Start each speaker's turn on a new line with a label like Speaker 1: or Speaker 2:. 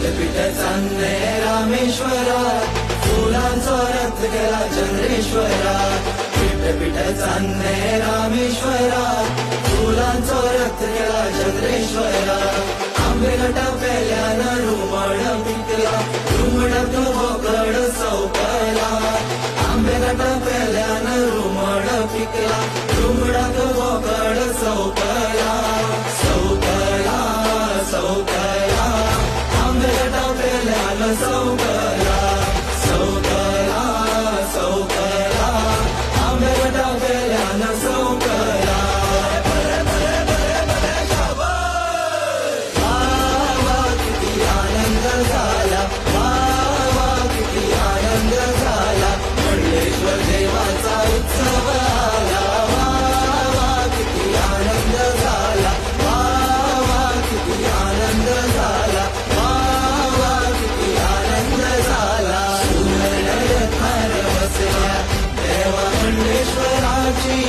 Speaker 1: विद्यापीठ चांदणे रामेश्वरात, फुलांचा रथ गेला चंद्रेश्वरात. विद्यापीठ चांदणे रामेश्वरात, फुलांचा रथ गेला चंद्रेश्वरात. आंबेघाटा पेल्यानं रुमड पिकला, रुमडात बोकड चौकला. आंबेघाटा पेल्यानं रुमड पिकला, रुमडात बोकड चौकला. चौकला चौकला, आंबेघाटा पेल्यानं चौकला. चौकला चौकला, आंबेघाटा पेल्यानं चौकला. झाला वा किती आनंद झाला, मंडलेश्वर देवाचा उत्सव आला. वा किती आनंद झाला, वा किती आनंद झाला, वा किती आनंद झाला. सुंदर रथार बसल्या देवा मंडलेश्वराची